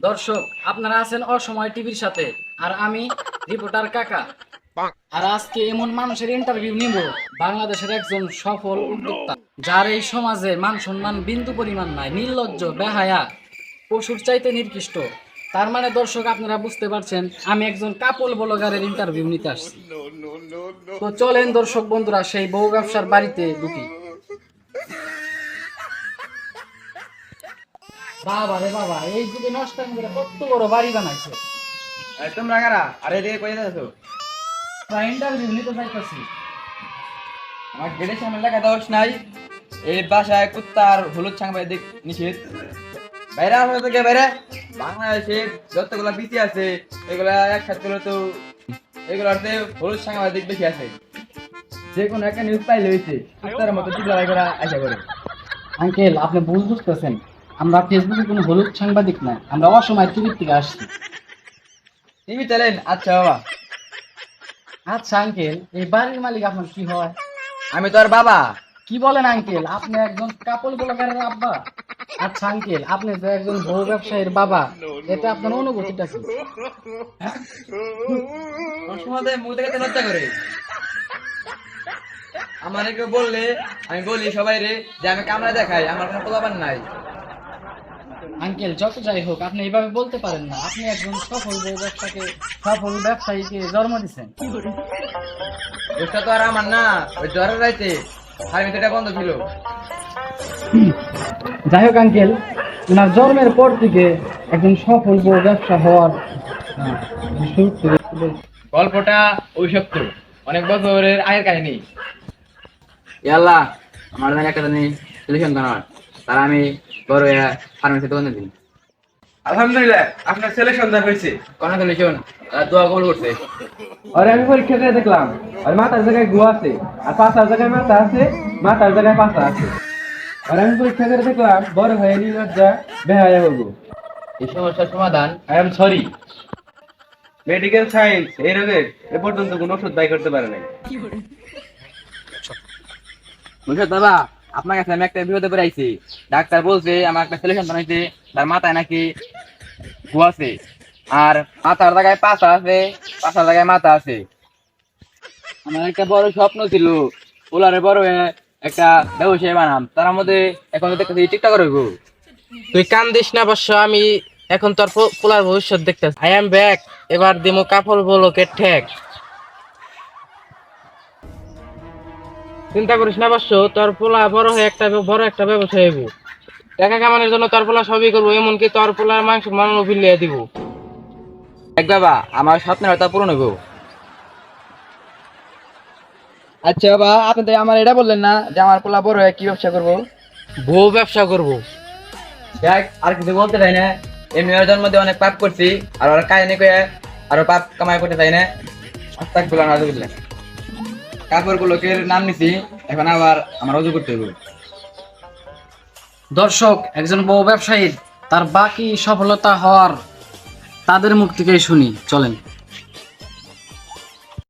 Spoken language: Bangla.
দর্শক, আপনারা আছেন অসময় টিভির সাথে, আর আমি রিপোর্টার কাকা। আর আজকে এমন মানুষের ইন্টারভিউ নিব, বাংলাদেশের একজন সফল উদ্যোক্তা, যার এই সমাজে মান সম্মান বিন্দু পরিমাণ নাই, নির্লজ্জ, বেহায়া, পশুর চাইতে নিকৃষ্ট। তার মানে দর্শক, আপনারা বুঝতে পারছেন আমি একজন কাপল ব্লগারের ইন্টারভিউ নিতে আসছি। তো চলেন দর্শক বন্ধুরা, সেই বউ ব্যবসার বাড়িতে ঢুকি। বাবা রে বাবা, এই যুগে নষ্ট করে কত বড় বাড়ি বানাইছে। তোমরা কারা? আরে এদিকে কই যাচ্ছো? ইন্টারভিউ নিতে চাইতেছি। আমার গেটের সামনে লেখা দোষ নাই, এই বাসায় কুত্তার হলুদ সাংবাদিক নিষেধ। বাইরে আসো থেকে বাইরে। বাংলাদেশে যতগুলা বিচি আছে এগুলা একসাথে করলে তো এগুলাতে হলুদ সাংবাদিক বেশি আছে। যে কোনো একটা নিউজ পাইলে হয়েছে কুত্তার মতো চিল্লাই করা আশা করে। আঙ্কেল, আপনি ভুল বুঝতেছেন। আমরা ফেসবুকে কোনো হলুদ সাংবাদিক না, আমরা অসময় টিভির থেকে আসছি। TV channel? আচ্ছা বাবা। আচ্ছা আঙ্কেল, এই বাড়ির মালিক আপনার কি হয়? আমি তোর বাবা। কি বলেন আঙ্কেল, আপনি একজন কাপল ব্লগারের আব্বা? আচ্ছা আঙ্কেল, আপনি যে একজন বউ ব্যবসায়ীর বাবা, এটা আপনার অনুভূতিটা কি? সমাজে মুখ দেখাতে লজ্জা করে। আমার কেউ বললে আমি বলি সবাই রে যে আমি কামড়া দেখাই, আমার কোনো পোলাপান নাই। আঙ্কেল, যত যাই হোক, আপনি এইভাবে বলতে পারেন না। আপনি একজন সফল ব্যবসায়ীকে জন্ম দিচ্ছেন। ওটা তো আর আমার না, ওই জ্বরের রাইতে ফার্মেসিটা বন্ধ ছিল। যাই হোক আঙ্কেল, ওনার জন্মের পর থেকে একজন সফল বউ ব্যবসা হওয়ার শুরু থেকে গল্পটা ওই সত্য, অনেক বছরের আগের কাহিনী। ইয়াল্লাহ, আমার জানি একটা জানি সলিউশন বানাবার, তার আমি বড় ফার্মেসি দোকানে দিই। আলহামদুলিল্লাহ, আপনার ছেলে সন্তান হয়েছে। কোন সলিউশন? দোয়া কবুল করছে। আর আমি পরীক্ষা দিয়ে দেখলাম আর মাথার জায়গায় গু আছে, আর পাঁচার জায়গায় মাথা আছে, মাথার জায়গায় পাঁচা আছে। আর আমি পরীক্ষা করে দেখলাম বড় হয়ে নির্লজ্জা বেহায়া হবো। এই সমস্যার সমাধান I am sorry, medical science এই রোগের এ পর্যন্ত কোনো ওষুধ দায়ী করতে পারে নাই। বুঝছো দাদা, আপনার কাছে আমি একটা বিপদে পড়ে আইছি। ডাক্তার বলছে আমার একটা ছেলে সন্তান হয়েছে, তার মাথায় নাকি গু আছে, আর মাথার জায়গায় পাঁচা আছে, পাঁচার জায়গায় মাথা আছে। আমার একটা বড় স্বপ্ন ছিল, ওলারে বড় হয়ে একটা ব্যবসায়ী বানাম, তার মধ্যে এখন দেখতেছি টিকটক করব। তুই কান্দিস না বর্ষ, আমি এখন তোর পোলার ভবিষ্যৎ দেখতেছি। আই এম ব্যাক, এবার দিমু কাপড় বলকে ঠেক। চিন্তা করিস না বর্ষ, তোর পোলা বড় হয়ে বড় একটা ব্যবসায়ী হইব। টাকা কামানোর জন্য তোর পোলা সবই করবো, এমনকি তোর পোলার মাংস মানানো ফিরিয়ে দিব। দেখ বাবা, আমার স্বপ্নের হয়তো পূরণ হইব। আচ্ছা বাবা, আপনি তো আমার এটা বললেন না যে আমার পোলা বড় হয়ে কি ব্যবসা করবো? বউ ব্যবসা করবো। দেখ, আর কিছু বলতে চাই না। এমনি ওর জন্ম দিয়ে অনেক পাপ করছি, আর ওর কাহিনী কয়ে আরো পাপ কামাই করতে চাই না। আস্তাগফিরুল্লাহ, নাউযুবিল্লাহ। কাপড় গুলোকে নাম নিছি, এখন আবার আমার অজু করতে হবে। দর্শক, একজন বউ ব্যবসায়ীর তার বাকি সফলতা হওয়ার তাদের মুখ থেকেই শুনি, চলেন।